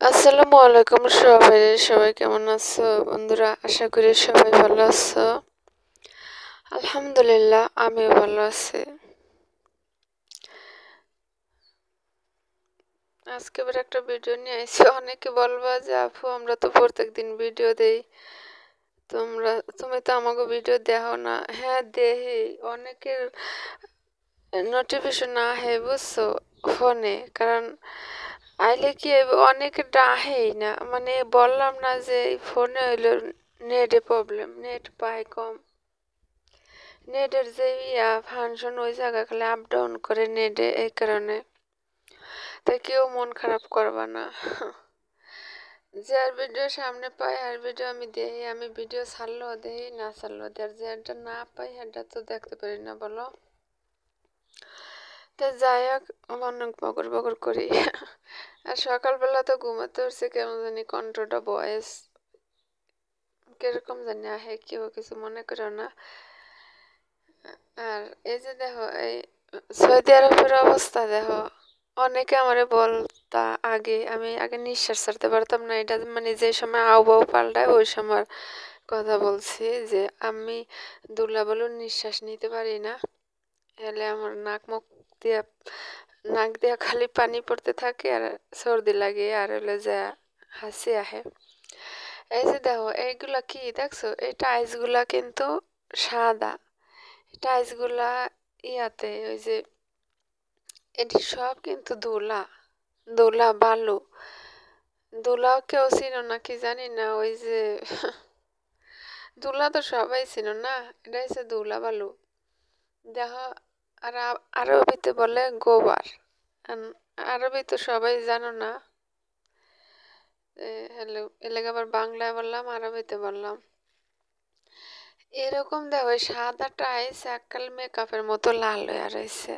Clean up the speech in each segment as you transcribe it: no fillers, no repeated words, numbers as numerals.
আসসালামু আলাইকুম সবাই কেমন আছো বন্ধুরা? আশা করি সবাই ভালো আছো। আলহামদুলিল্লাহ আমিও ভালো আছি। আজকে আবার একটা ভিডিও নিয়ে আইছি। অনেকে বলবা যে আপু আমরা তো প্রত্যেকদিন ভিডিও দেই, তুমি তো আমাকে ভিডিও দেখো না। হ্যাঁ দেহি, অনেকের নোটিফিকেশন না হে বুঝছো ফোনে, কারণ আইলে কি অনেকে ডাহেই না, মানে বললাম না যে এই ফোনে হইলো নেটে প্রবলেম, নেট পায় কম। নেটের যে ফাংশন ওই জায়গা খালি আপ ডাউন করে নেটে, এই কারণে। তাই কেউ মন খারাপ করবা না। যার ভিডিও সামনে পাই আর ভিডিও আমি দেখি, আমি ভিডিও ছাড়লেও দেখি, না ছাড়লেও দেখি। আর যেটা না পাই সেটা তো দেখতে পারি না, বলো। তো যাই হোক, অনেক বকর বকর করি। আর সকালবেলা তো ঘুমাতে উঠছে, কেমন জানি কণ্ঠটা ভয়েস কিরকম জানি আহে, কেউ কিছু মনে করো না। আর এই যে দেখো, এই সৌদি আরবের অবস্থা দেখো। অনেকে আমারে বলতা, আমি আগে নিঃশ্বাস ছাড়তে পারতাম না। এটা মানে যে সময় আবহাওয়া পাল্টায় ওই সময় কথা বলছি, যে আমি দুলাবালুর নিঃশ্বাস নিতে পারি না। এলে আমার নাক দিয়া খালি পানি পড়তে থাকে, আর সর্দি লাগে, আর হলে যে হাসি আহে। এই যে দেখো, এইগুলা কি দেখছো? এই টাইলস গুলা কিন্তু সাদা। টাইলস গুলা ইয়াতে ওই যে এটি সব কিন্তু দোলা, দোলা বালু। দোলাও কেউ চিনো নাকি জানি না, ওই যে দোলা তো সবাই চিনো না, এটা হচ্ছে দোলা বালু। দেখো, আর আরবিতে বলে গোবার। আরবি তো সবাই জানো না। হ্যালো, এলাকা আবার বাংলায় বললাম, আরবিতে বললাম। এরকম দেখো, ওই সাদা টাইলস এককাল মেকআপের মতো লাল হয়ে রয়েছে।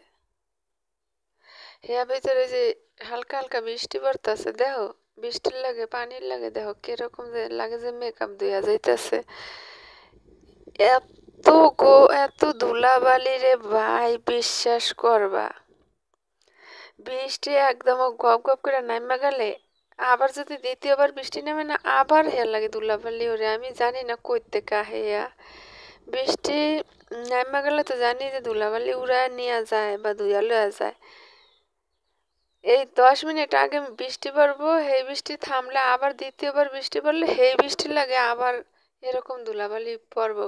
এর ভিতরে যে হালকা হালকা বৃষ্টি পড়তেছে, দেখো বৃষ্টির লাগে পানির লাগে, দেখো কিরকম যে লাগে যে মেকআপ ধুয়া যাইতেছে। এত এত ধুলাবালি রে ভাই, বিশ্বাস করবা। বৃষ্টি একদম গপ গপ করে নামা গেলে, আবার যদি দ্বিতীয়বার বৃষ্টি নেমে না, আবার হেয়া লাগে ধুলাবালি ওরে। আমি জানি না কই থেকে আহে বৃষ্টি নামা গেলে তো জানি যে ধুলাবালি উড়ায় নিয়ে যায় বা ধুয়া লয়া যায়। এই 10 মিনিট আগে বৃষ্টি পড়বো, সেই বৃষ্টি থামলে আবার দ্বিতীয়বার বৃষ্টি পড়লে সেই বৃষ্টি লাগে, আবার এরকম ধুলাবালি পড়ব।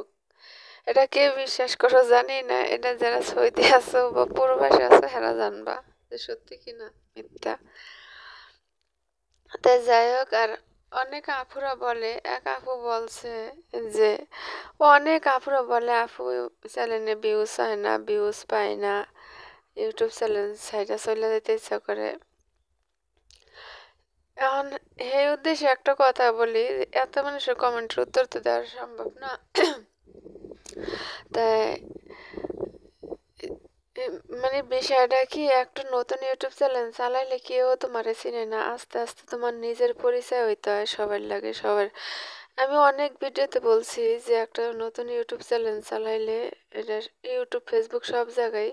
এটা কে বিশ্বাস করো জানি না, এটা যারা সৌদি আছো বা প্রবাসী আছো হেরা জানবা যে সত্যি কিনা মিথ্যা। তাই যাই হোক, আর অনেক আপুরা বলে, এক আপু বলছে যে, অনেক আপুরা বলে আপু চ্যানেলে ভিউজ হয় না, ভিউজ পায় না, ইউটিউব চ্যানেল সাইডে চলে যেতে ইচ্ছা করে। এখন এই উদ্দেশ্যে একটা কথা বলি, এত মানুষের কমেন্টের উত্তর তো দেওয়া সম্ভব না। তাই মানে বিষয়টা কি, একটা নতুন ইউটিউব চ্যানেল চালাইলে কেউ তোমারে চিনে না, আস্তে আস্তে তোমার নিজের পরিচয় হইতে হয় সবার লাগে সবার। আমি অনেক ভিডিওতে বলছি যে একটা নতুন ইউটিউব চ্যানেল চালাইলে, এটা ইউটিউব ফেসবুক সব জায়গায়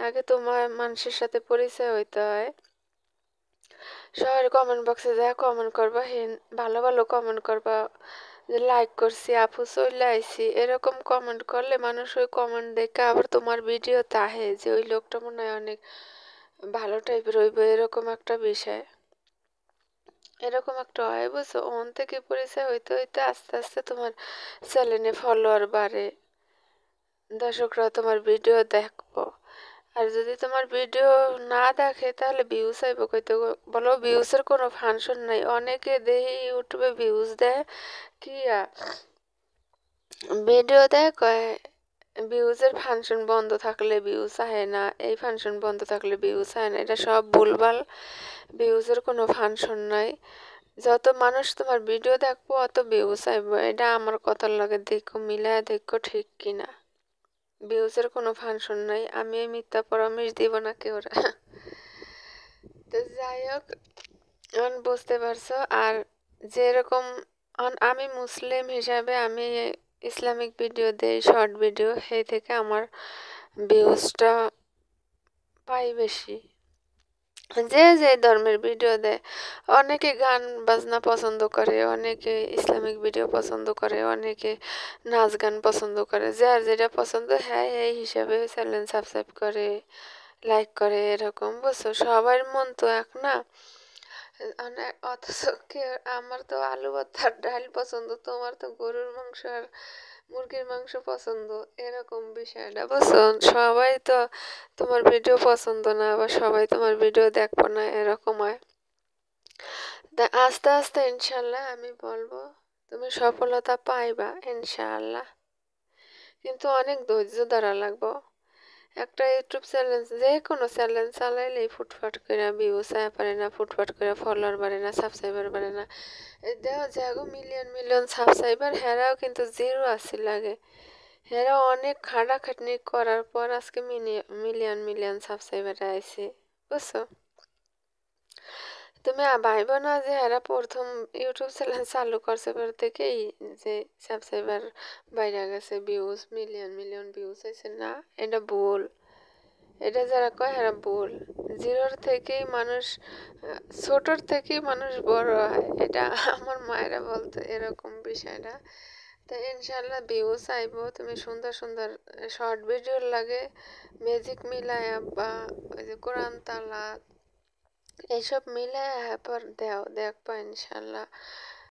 আগে তোমার মানুষের সাথে পরিচয় হইতে হয়। সবার কমেন্ট বক্সে যা কমেন্ট করবা, ভালো ভালো কমেন্ট করবা, যে লাইক করছি আপু চলে আইছি, এরকম কমেন্ট করলে মানুষ ওই কমেন্ট দেখে আবার তোমার ভিডিওতে আহে, যে ওই লোকটা মনে হয় অনেক ভালো টাইপের হইব, এরকম একটা বিষয়। এরকম একটা হয় বুঝছো, ওন থেকে পরিচয় হইতে হইতে আস্তে আস্তে তোমার চ্যানেলে ফলোয়ার বাড়ে, দর্শকরা তোমার ভিডিও দেখবো। আর যদি তোমার ভিডিও না দেখে তাহলে ভিউজ আইব কইতে, বলো ভিউজের কোনো ফাংশন নাই। অনেকে দেখি ইউটিউবে ভিউজ দেয় কি ভিডিও দেয়, কয় ভিউজের ফাংশন বন্ধ থাকলে ভিউজ আহে না, এই ফাংশন বন্ধ থাকলে ভিউজ আহে না। এটা সব ভুলভাল, ভিউজের কোনো ফাংশন নাই। যত মানুষ তোমার ভিডিও দেখবো অত ভিউজ আইব, এটা আমার কথার লাগে দেখো, মিলায় দেখো ঠিক কিনা। ভিউজের কোনো ফাংশন নাই, আমি এই মিথ্যা পরামর্শ দিব না কেউ। তো যাই হোক, এখন বুঝতে পারছো। আর যেরকম আমি মুসলিম হিসাবে আমি ইসলামিক ভিডিও দেই, শর্ট ভিডিও, সেই থেকে আমার ভিউজটা পাই বেশি। যে যে ধর্মের ভিডিও দেয়, অনেকে গান বাজনা পছন্দ করে, অনেকে ইসলামিক ভিডিও পছন্দ করে, অনেকে নাচ গান পছন্দ করে, যার যেটা পছন্দ হ্যাঁ এই হিসাবে চ্যানেল সাবস্ক্রাইব করে, লাইক করে, এরকম বুঝছো। সবার মন তো এক না। অথচ কেউ, আমার তো আলু ভর্তার ডাল পছন্দ, তোমার তো গরুর মাংস আর মুরগির মাংস পছন্দ, এরকম বিষয়টা বুঝছো। সবাই তো তোমার ভিডিও পছন্দ না, আবার সবাই তোমার ভিডিও দেখবো না, এরকম হয়। তা আস্তে আস্তে ইনশাল্লাহ আমি বলবো তুমি সফলতা পাইবা ইনশাআল্লাহ, কিন্তু অনেক ধৈর্য ধরা লাগবো। একটা ইউটিউব চ্যানেল, যে কোনো চ্যানেল চালাইলেই ফুটফাট করে ভিউজ আয়া পারে না, ফুটফাট করে ফলোয়ার বাড়ে না, সাবস্ক্রাইবার বাড়ে না। এই দেখো যাগো মিলিয়ন মিলিয়ন সাবস্ক্রাইবার, হেরাও কিন্তু জিরো আসি লাগে। হেরা অনেক খাটাখাটনি করার পর আজকে মিলিয়ন মিলিয়ন সাবস্ক্রাইবার আইছে, বুঝছো। তুমি ভাইবো না যে এরা প্রথম ইউটিউব চ্যানেল চালু করছে পর থেকেই যে সাবস্ক্রাইবার বাইরে গেছে, ভিউজ মিলিয়ন মিলিয়ন ভিউজ হয়েছে, না, এটা ভুল। এটা যারা কয় এরা ভুল। জিরোর থেকেই মানুষ, ছোটর থেকেই মানুষ বড় হয়, এটা আমার মায়েরা বলতো, এরকম বিষয়টা। তো ইনশাল্লাহ ভিউজ আইব, তুমি সুন্দর সুন্দর শর্ট ভিডিও লাগে ম্যাজিক মিলায়া বা ওই যে কোরআন তালাত এইসব মিলে পর দেও দেখবা ইনশাল্লাহ